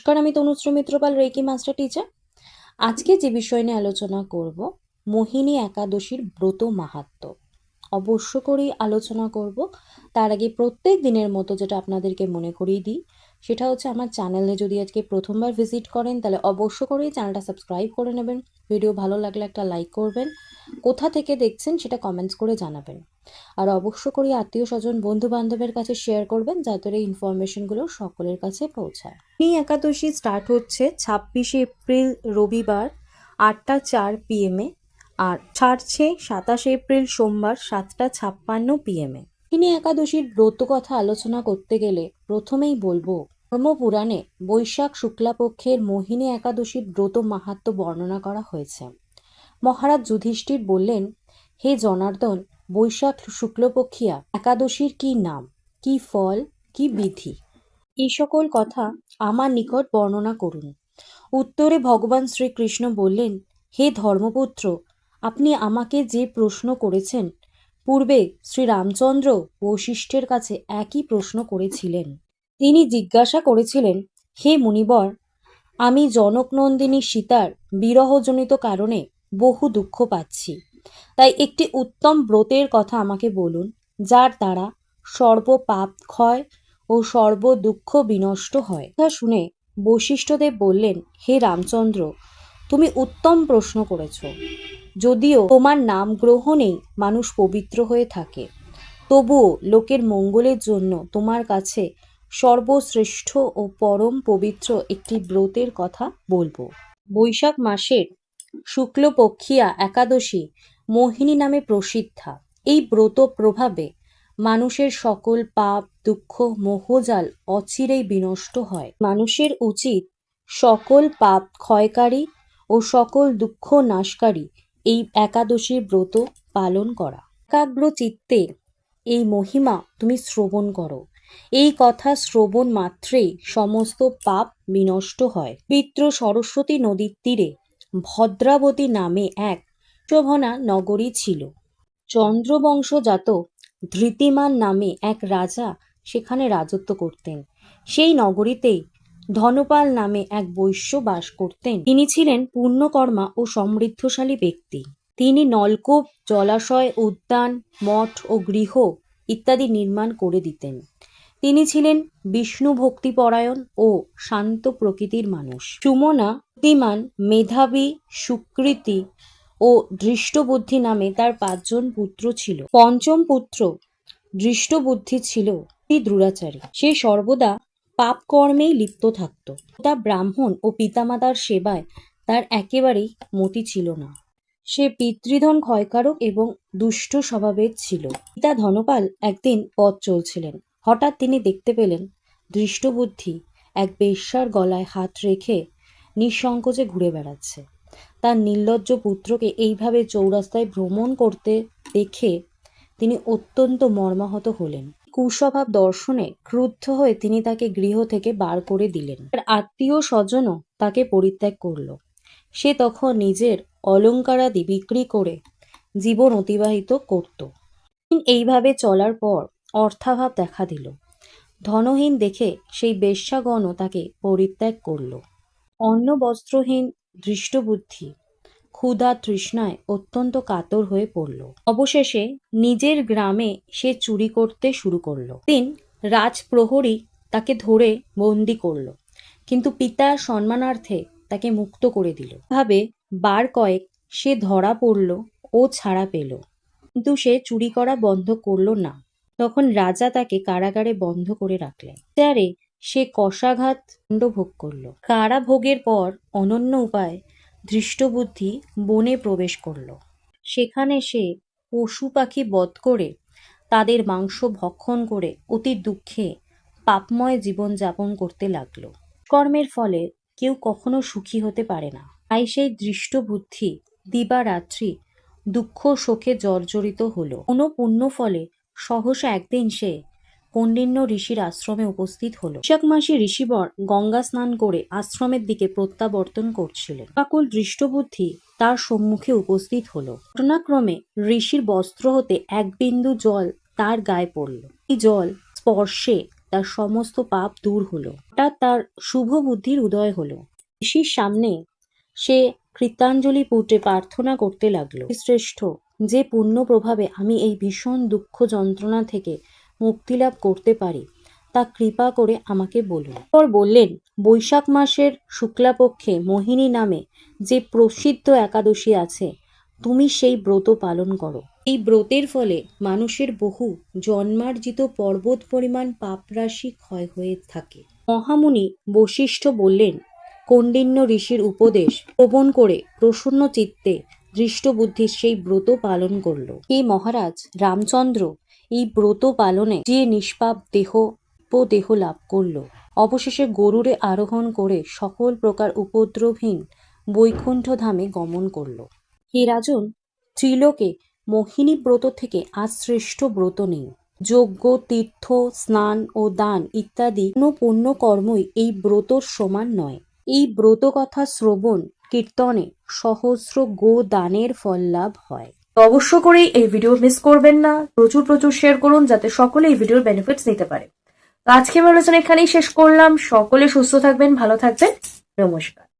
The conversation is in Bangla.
নমস্কার, আমি Tanushree Mitrapal, reiki master teacher. আজকে যে বিষয় নিয়ে আলোচনা করব, মোহিনী একাদশীর ব্রত মাহাত্ম্য। অবশ্য করেই আলোচনা করব। তার আগে প্রত্যেক দিনের মতো যেটা আপনাদেরকে মনে করিয়ে দিই, সেটা হচ্ছে আমার চ্যানেলে যদি আজকে প্রথমবার ভিজিট করেন তাহলে অবশ্য করেই চ্যানেলটা সাবস্ক্রাইব করে নেবেন। ভিডিও ভালো লাগলে একটা লাইক করবেন। কোথা থেকে দেখছেন সেটা কমেন্টস করে জানাবেন। আর অবশ্য করে আত্মীয় স্বজন বন্ধু বান্ধবের কাছে শেয়ার করবেন, যাতে এই ইনফরমেশনগুলো সকলের কাছে পৌঁছায়। এই একাদশী স্টার্ট হচ্ছে 26শে এপ্রিল রবিবার 8টা 4 PM আর ছাড়ছে 27শে এপ্রিল সোমবার 7টা 56 PM। তিনি একাদশীর ব্রত কথা আলোচনা করতে গেলে প্রথমেই বলবো, ধর্মপুরাণে বৈশাখ শুক্লাপক্ষের মোহিনী একাদশীর ব্রত মাহাত্ম্য বর্ণনা করা হয়েছে। মহারাজ যুধিষ্ঠির বললেন, হে জনার্দন, বৈশাখ শুক্লপক্ষিয়া একাদশীর কি নাম, কি ফল, কি বিধি, এই সকল কথা আমার নিকট বর্ণনা করুন। উত্তরে ভগবান শ্রীকৃষ্ণ বললেন, হে ধর্মপুত্র, আপনি আমাকে যে প্রশ্ন করেছেন, পূর্বে শ্রীরামচন্দ্র বশিষ্ঠের কাছে একই প্রশ্ন করেছিলেন। তিনি জিজ্ঞাসা করেছিলেন, হে মুনিবর, আমি জনকনন্দিনী সীতার বিরহজনিত কারণে বহু দুঃখ পাচ্ছি। তাই একটি উত্তম ব্রতের কথা আমাকে বলুন, যার দ্বারা সর্ব পাপ ক্ষয় ও সর্ব দুঃখ বিনষ্ট হয়। তা শুনে বশিষ্ঠদেব বললেন, হে রামচন্দ্র, তুমি উত্তম প্রশ্ন করেছ। যদিও তোমার নাম গ্রহণেই মানুষ পবিত্র হয়ে থাকে, তবুও লোকের মঙ্গলের জন্য তোমার কাছে সর্বশ্রেষ্ঠ ও পরম পবিত্র একটি ব্রতের কথা বলবো। বৈশাখ মাসের শুক্লপক্ষিয়া একাদশী মোহিনী নামে প্রসিদ্ধা। এই ব্রত প্রভাবে মানুষের সকল পাপ দুঃখ মোহজাল অচিরেই বিনষ্ট হয়। মানুষের উচিত সকল পাপ ক্ষয়কারী ও সকল দুঃখ নাশকারী এই একাদশীর ব্রত পালন করা। একাগ্র চিত্তে এই মহিমা তুমি শ্রবণ করো। এই কথা শ্রবণ মাত্রেই সমস্ত পাপ বিনষ্ট হয়। পবিত্র সরস্বতী নদীর তীরে ভদ্রাবতী নামে এক শোভনা নগরী ছিল। চন্দ্রবংশজাত ধৃতিমান নামে এক রাজা সেখানে রাজত্ব করতেন। সেই নগরীতেই ধনপাল নামে এক বৈশ্য বাস করতেন। তিনি ছিলেন পূর্ণকর্মা ও সমৃদ্ধশালী ব্যক্তি। তিনি নলকূপ, জলাশয়, উদ্যান, মঠ ও গৃহ ইত্যাদি নির্মাণ করে দিতেন। তিনি ছিলেন বিষ্ণু ভক্তিপরায়ণ ও শান্ত প্রকৃতির মানুষ। সুমনা, বুদ্ধিমান, মেধাবী, সুকৃতি ও দৃষ্টবুদ্ধি নামে তার 5 জন পুত্র ছিল। পঞ্চম পুত্র দৃষ্টবুদ্ধি ছিল দ্রুরাচারী। সে সর্বদা পাপ কর্মেই লিপ্ত থাকত। তা ব্রাহ্মণ ও পিতামাতার সেবায় তার একেবারেই মতি ছিল না। সে পিতৃধন ক্ষয়কারক এবং দুষ্ট স্বভাবের ছিল। পিতা ধনপাল একদিন পথ চলছিলেন। হঠাৎ তিনি দেখতে পেলেন দৃষ্টবুদ্ধি এক বেশ্যার গলায় হাত রেখে নিঃসংকোচে ঘুরে বেড়াচ্ছে। তার নির্লজ্জ পুত্রকে এইভাবে চৌরাস্তায় ভ্রমণ করতে দেখে তিনি অত্যন্ত মর্মাহত হলেন। কুস্বভাব দর্শনে ক্রুদ্ধ হয়ে তিনি তাকে গৃহ থেকে বার করে দিলেন। তার আত্মীয় স্বজনও তাকে পরিত্যাগ করল। সে তখন নিজের অলঙ্কারাদি বিক্রি করে জীবন অতিবাহিত করত। এইভাবে চলার পর অর্থাভাব দেখা দিল। ধনহীন দেখে সেই বেশ্যাগণও তাকে পরিত্যাগ করল। অন্ন বস্ত্রহীন দৃষ্টবুদ্ধি ক্ষুধা তৃষ্ণায় অত্যন্ত কাতর হয়ে পড়ল। অবশেষে নিজের গ্রামে সে চুরি করতে শুরু করল। দিন রাজপ্রহরী তাকে ধরে বন্দি করল, কিন্তু পিতার সম্মানার্থে তাকে মুক্ত করে দিল। ভাবে বার কয়েক সে ধরা পড়ল ও ছাড়া পেল, কিন্তু সে চুরি করা বন্ধ করল না। তখন রাজা তাকে কারাগারে বন্ধ করে রাখলেন। তারে সে কষাঘাত দণ্ড ভোগ করল। কারাভোগের পর অনন্য উপায় দৃষ্টবুদ্ধি বনে প্রবেশ করল। সেখানে সে পশু পাখি বধ করে তাদের মাংস ভক্ষণ করে অতি দুঃখে পাপময় জীবন যাপন করতে লাগল। কর্মের ফলে কেউ কখনো সুখী হতে পারে না। তাই সেই দৃষ্টবুদ্ধি দিবারাত্রি দুঃখ শোকে জর্জরিত হল। কোনো পুণ্য ফলে সহসা একদিন সে কৌণ্ডিন্য ঋষির আশ্রমে উপস্থিত হলো। বৈশাখ মাসে ঋষিবর গঙ্গা স্নান করে আশ্রমের দিকে প্রত্যাবর্তন করছিলেন। কাকুল দৃষ্টবুদ্ধি তার সম্মুখে উপস্থিত হলো। ঘটনাক্রমে ঋষির বস্ত্র হতে এক বিন্দু জল তার গায়ে পড়ল। এই জল স্পর্শে তার সমস্ত পাপ দূর হলো। হঠাৎ তার শুভ বুদ্ধির উদয় হলো। ঋষির সামনে সে কৃতাঞ্জলি পুঁতে প্রার্থনা করতে লাগলো, শ্রেষ্ঠ, যে পুণ্য প্রভাবে আমি এই ভীষণ দুঃখ যন্ত্রণা থেকে মুক্তিলাভ করতে পারি তা কৃপা করে আমাকে বলুন। পর বললেন, বৈশাখ মাসের শুক্লাপক্ষে মোহিনী নামে যে প্রসিদ্ধ একাদশী আছে, তুমি সেই ব্রত পালন করো। এই ব্রতের ফলে মানুষের বহু জন্মার্জিত পর্বত পরিমাণ পাপরাশি ক্ষয় হয়ে থাকে। মহামুনি বশিষ্ঠ বললেন, কৌণ্ডিন্য ঋষির উপদেশ শ্রবণ করে প্রসন্ন চিত্তে দৃষ্টবুদ্ধি সেই ব্রত পালন করল। এই মহারাজ রামচন্দ্র এই ব্রত পালনে যে নিষ্পাপ দেহ লাভ করল, অবশেষে গরুড়ে আরোহণ করে সকল প্রকার উপদ্রবহীন বৈকুণ্ঠ ধামে গমন করল। হে রাজন, ত্রিলোকে মোহিনী ব্রত থেকে আজ শ্রেষ্ঠ ব্রত নেই। যজ্ঞ, তীর্থ, স্নান ও দান ইত্যাদি কোনো পুণ্য কর্মই এই ব্রতর সমান নয়। এই ব্রত কথা শ্রবণ কীর্তনে সহস্র গো দানের ফল লাভ হয়। অবশ্য করেই এই ভিডিও মিস করবেন না, প্রচুর শেয়ার করুন যাতে সকলে এই ভিডিওর বেনিফিটস নিতে পারে। আজকে আমি আলোচনা এখানেই শেষ করলাম। সকলে সুস্থ থাকবেন, ভালো থাকবেন। নমস্কার।